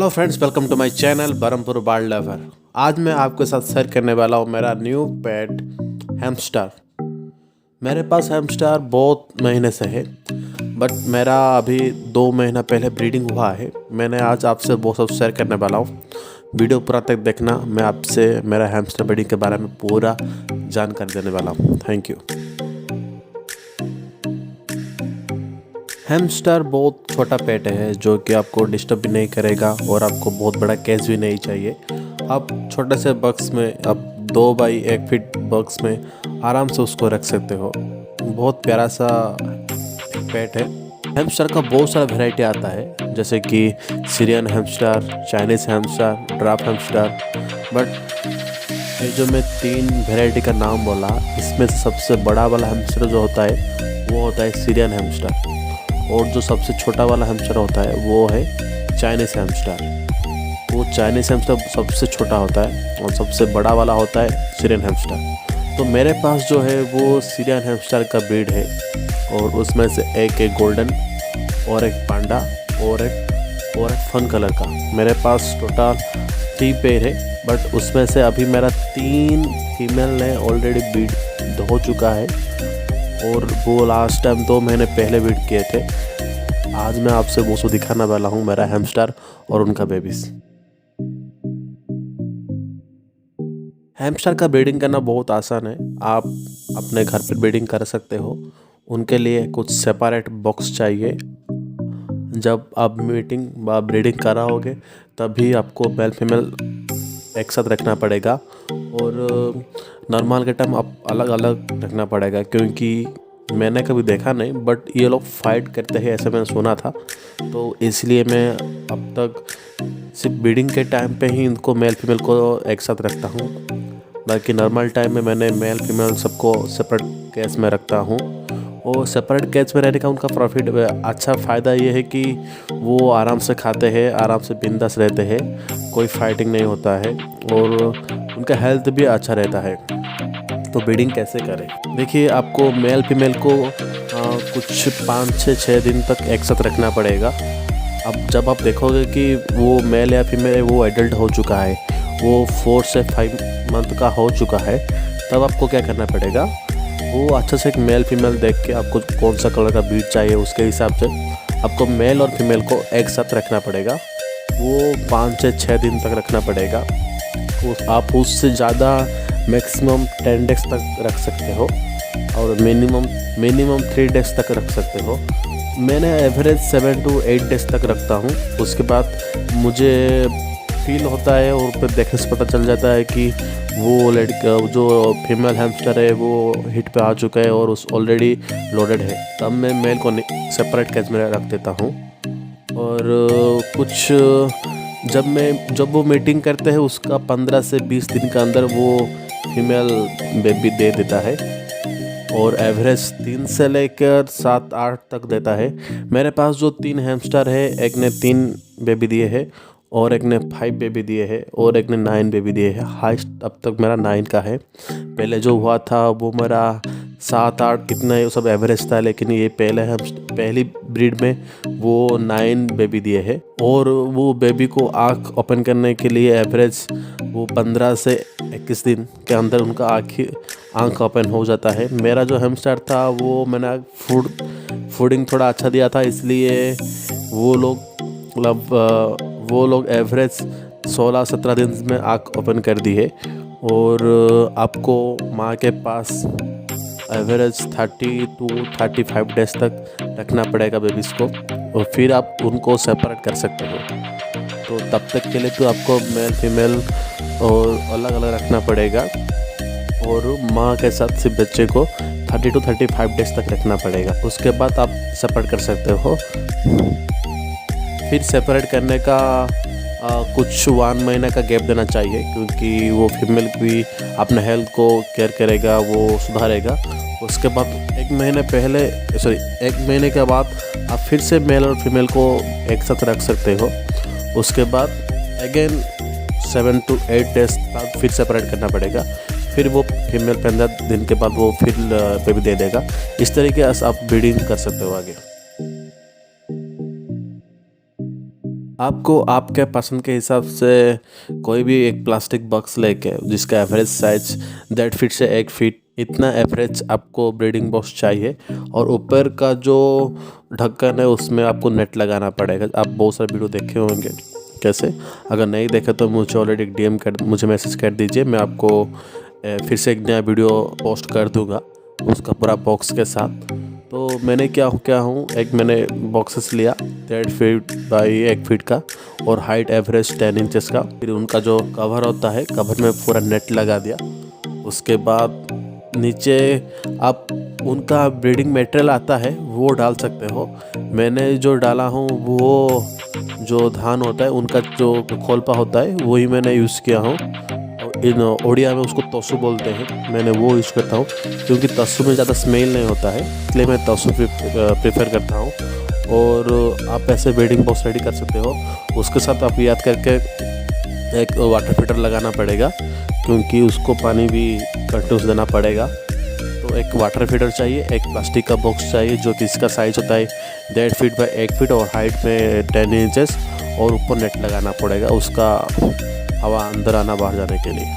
Hello friends, welcome to my channel Berhampur wild lover. आज मैं आपके साथ शेयर करने वाला हूँ मेरा न्यू पेट हैमस्टर। मेरे पास हैमस्टर बहुत महीने से है, बट मेरा अभी 2 महीना पहले ब्रीडिंग हुआ है। मैंने आज आपसे वो सब शेयर करने वाला हूँ। वीडियो पूरा तक देखना, मैं आपसे मेरा हैमस्टर ब्रीडिंग के बारे में पूरा जानकारी देने वाला हूँ। Thank you. हैमस्टर बहुत छोटा पेट है जो कि आपको डिस्टर्ब भी नहीं करेगा और आपको बहुत बड़ा केज भी नहीं चाहिए। आप छोटे से बॉक्स में, आप 2 बाई 1 फीट बॉक्स में आराम से उसको रख सकते हो। बहुत प्यारा सा पेट है। हैमस्टर का बहुत सारा वैरायटी आता है, जैसे कि Syrian hamster, Chinese hamster, draft hamster. But ये जो मैं 3 वैरायटी का नाम बोला, इसमें सबसे बड़ा वाला हैमस्टर जो होता है वो होता है सीरियन हैमस्टर, और जो सबसे छोटा वाला हैमस्टर होता है वो है चाइनीज़ हैमस्टर। वो चाइनीज़ हैमस्टर सबसे छोटा होता है और सबसे बड़ा वाला होता है सीरियन हैमस्टर। तो मेरे पास जो है वो सीरियन हैमस्टर का ब्रीड है, और उसमें से एक गोल्डन और एक पांडा और एक फन कलर का। मेरे पास टोटल 3 पेयर है, बट उसमें से अभी मेरा 3 फीमेल ने ऑलरेडी ब्रीड हो चुका है, और वो लास्ट टाइम 2 महीने पहले ब्रीड किए थे। आज मैं आपसे वो दिखाने वाला हूँ, मेरा हैमस्टर और उनका बेबीज। हैमस्टर का ब्रीडिंग करना बहुत आसान है। आप अपने घर पर ब्रीडिंग कर सकते हो। उनके लिए कुछ सेपरेट बॉक्स चाहिए। जब आप ब्रीडिंग कर रहे होगे तभी आपको मेल फीमेल एक साथ रखना पड़ेगा, और नॉर्मल के टाइम आप अलग अलग रखना पड़ेगा, क्योंकि मैंने कभी देखा नहीं बट ये लोग फाइट करते हैं ऐसा मैंने सुना था। तो इसलिए मैं अब तक सिर्फ ब्रीडिंग के टाइम पे ही इनको मेल फीमेल को एक साथ रखता हूँ। बाकी नॉर्मल टाइम में मैंने मेल फीमेल सबको सेपरेट केज में रखता हूँ। और सेपरेट केज में रहने का उनका प्रॉफिट अच्छा फ़ायदा ये है कि वो आराम से खाते हैं, आराम से बिंदास रहते हैं, कोई फाइटिंग नहीं होता है, और उनका हेल्थ भी अच्छा रहता है। तो ब्रीडिंग कैसे करें? देखिए, आपको मेल फीमेल को कुछ 5 से 6 दिन तक एक साथ रखना पड़ेगा। अब जब आप देखोगे कि वो मेल या फीमेल है वो एडल्ट हो चुका है, वो 4 से 5 मंथ का हो चुका है, तब आपको क्या करना पड़ेगा, वो अच्छा से एक मेल फीमेल देख के आपको कौन सा कलर का ब्रीड चाहिए उसके हिसाब से आपको मेल और फीमेल को एक साथ रखना पड़ेगा। वो 5 से 6 दिन तक रखना पड़ेगा। आप उससे ज़्यादा मैक्सिमम 10 डेज तक रख सकते हो, और मिनिमम 3 डेज तक रख सकते हो। मैंने एवरेज 7 to 8 डेज तक रखता हूँ। उसके बाद मुझे फील होता है और फिर देखने से पता चल जाता है कि वो लड़का जो फीमेल हैमस्टर है वो हिट पे आ चुका है और उस ऑलरेडी लोडेड है, तब मैं मेल को सेपरेट केज में रख देता हूँ। और कुछ जब वो मीटिंग करते हैं उसका 15 से 20 दिन के अंदर वो फीमेल बेबी दे देता है, और एवरेज 3 से लेकर 7-8 तक देता है। मेरे पास जो 3 हैमस्टर है, एक ने 3 बेबी दिए हैं, और एक ने 5 बेबी दिए हैं, और एक ने 9 बेबी दिए हैं। हाइस्ट अब तक मेरा 9 का है। पहले जो हुआ था वो मेरा 7-8 इतना ही सब एवरेज था, लेकिन ये पहली ब्रीड में वो 9 बेबी दिए हैं। और वो बेबी को आँख ओपन करने के लिए एवरेज वो 15 से 21 दिन के अंदर उनका आँख ओपन हो जाता है। मेरा जो हैमस्टर था वो मैंने फूडिंग थोड़ा अच्छा दिया था, इसलिए वो लोग एवरेज 16-17 दिन में आँख ओपन कर दी है। और आपको माँ के पास एवरेज 30 to 35 डेज तक रखना पड़ेगा बेबीज़ को, और फिर आप उनको सेपरेट कर सकते हो। तो तब तक के लिए तो आपको मेल फीमेल और अलग अलग रखना पड़ेगा, और माँ के साथ सिर्फ बच्चे को 30 to 35 डेज तक रखना पड़ेगा। उसके बाद आप सेपरेट कर सकते हो। फिर सेपरेट करने का कुछ 1 महीना का गैप देना चाहिए, क्योंकि वो फीमेल भी अपने हेल्थ को केयर करेगा, वो सुधारेगा। उसके बाद 1 महीने के बाद आप फिर से मेल और फीमेल को एक साथ रख सकते हो। उसके बाद अगेन 7 to 8 डेज बाद फिर सेपरेट करना पड़ेगा। फिर वो फीमेल 15 दिन के बाद वो फिर बेबी दे देगा। इस तरीके से आप ब्रीडिंग कर सकते हो आगे। आपको आपके पसंद के हिसाब से कोई भी एक प्लास्टिक बॉक्स लेके जिसका एवरेज साइज 1.5 फीट से 1 फीट इतना एवरेज आपको ब्रीडिंग बॉक्स चाहिए। और ऊपर का जो ढक्कन है उसमें आपको नेट लगाना पड़ेगा। आप बहुत सारे वीडियो देखे होंगे कैसे, अगर नहीं देखे तो मुझे ऑलरेडी मुझे मैसेज कर दीजिए, मैं आपको फिर से एक नया वीडियो पोस्ट कर दूंगा उसका पूरा बॉक्स के साथ। तो मैंने एक मैंने बॉक्सेस लिया 1.5 फीट बाई 1 फीट का और हाइट एवरेज 10 इंचेस का। फिर उनका जो कवर होता है कवर में पूरा नेट लगा दिया। उसके बाद नीचे आप उनका ब्रीडिंग मटेरियल आता है वो डाल सकते हो। मैंने जो डाला हूँ वो जो धान होता है उनका जो खोलपा होता है वही मैंने यूज़ किया हूँ। इन ओडिया में उसको तसु बोलते हैं, मैंने वो यूज़ करता हूँ क्योंकि तसु में ज़्यादा स्मेल नहीं होता है, इसलिए मैं तसु प्रेफर करता हूँ। और आप ऐसे ब्रीडिंग बॉक्स रेडी कर सकते हो। उसके साथ आप याद करके एक वाटर फिल्टर लगाना पड़ेगा क्योंकि उसको पानी भी कंटिन्यूस देना पड़ेगा। तो एक वाटर फिल्टर चाहिए, एक प्लास्टिक का बॉक्स चाहिए जो कि इसका साइज़ होता है 1.5 फीट बाई 1 फीट और हाइट में 10 इंचेस, और ऊपर नेट लगाना पड़ेगा उसका हवा अंदर आना बाहर जाने के लिए।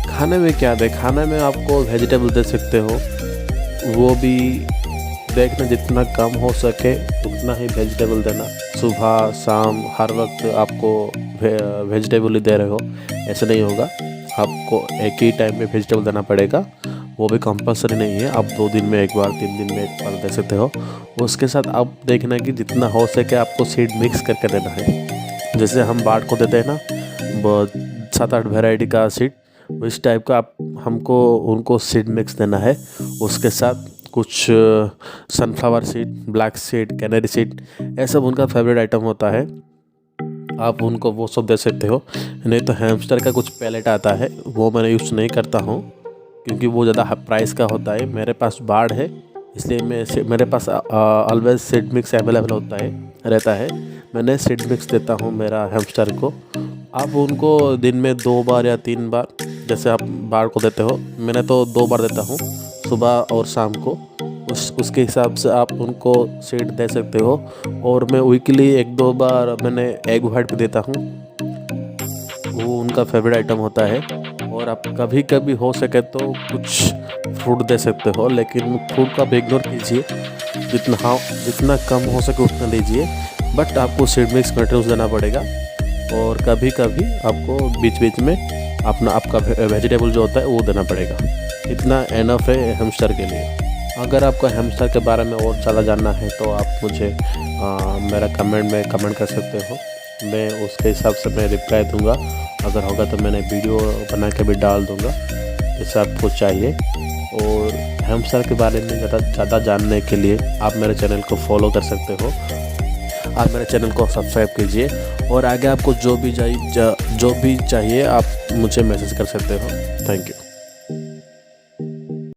खाने में क्या दे, खाने में आपको वेजिटेबल दे सकते हो, वो भी देखना जितना कम हो सके उतना ही वेजिटेबल देना। सुबह शाम हर वक्त आपको वेजिटेबल ही दे रहे हो ऐसे नहीं होगा, आपको एक ही टाइम में वेजिटेबल देना पड़ेगा। वो भी कंपलसरी नहीं है, आप 2 दिन में एक बार 3 दिन में एक बार दे सकते हो। उसके साथ आप देखना कि जितना हो सके आपको सीड मिक्स करके देना है। जैसे हम बाढ़ को देते हैं ना 7-8 वैरायटी का सीड, इस टाइप का आप हमको उनको सीड मिक्स देना है। उसके साथ कुछ sunflower seed, black seed, canary seed, ये सब उनका फेवरेट आइटम होता है, आप उनको वो सब दे सकते हो। नहीं तो हैमस्टर का कुछ पैलेट आता है वो मैंने यूज़ नहीं करता हूँ क्योंकि वो ज़्यादा प्राइस का होता है। मेरे पास बाढ़ है इसलिए मेरे पास ऑलवेज सीड मिक्स अवेलेबल रहता है। मैंने सीड मिक्स देता हूँ मेरा हैमस्टर को। आप उनको दिन में 2 बार या 3 बार जैसे आप बाढ़ को देते हो, मैंने तो 2 बार देता हूँ, सुबह और शाम को। उसके हिसाब से आप उनको सीड दे सकते हो। और मैं वीकली 1-2 बार मैंने एग वाइट भी देता हूँ, वो उनका फेवरेट आइटम होता है। और आप कभी कभी हो सके तो कुछ फ्रूट दे सकते हो, लेकिन फ्रूट का इग्नोर कीजिए, जितना कम हो सके उतना दीजिए। बट आपको सीड मिक्स कंटिन्यूस देना पड़ेगा। और कभी कभी आपको बीच बीच में आपका वेजिटेबल जो होता है वो देना पड़ेगा। इतना एनफ है हैमस्टर के लिए। अगर आपको हैमस्टर के बारे में और ज़्यादा जानना है तो आप मुझे मेरा कमेंट में कमेंट कर सकते हो, मैं उसके हिसाब से मैं रिप्लाई दूंगा। अगर होगा तो मैंने वीडियो बना के भी डाल दूंगा जैसे आपको चाहिए। और हैमस्टर के बारे में ज़्यादा जानने के लिए आप मेरे चैनल को फॉलो कर सकते हो, आप मेरे चैनल को सब्सक्राइब कीजिए। और आगे आपको जो भी चाहिए आप मुझे मैसेज कर सकते हो। Thank you.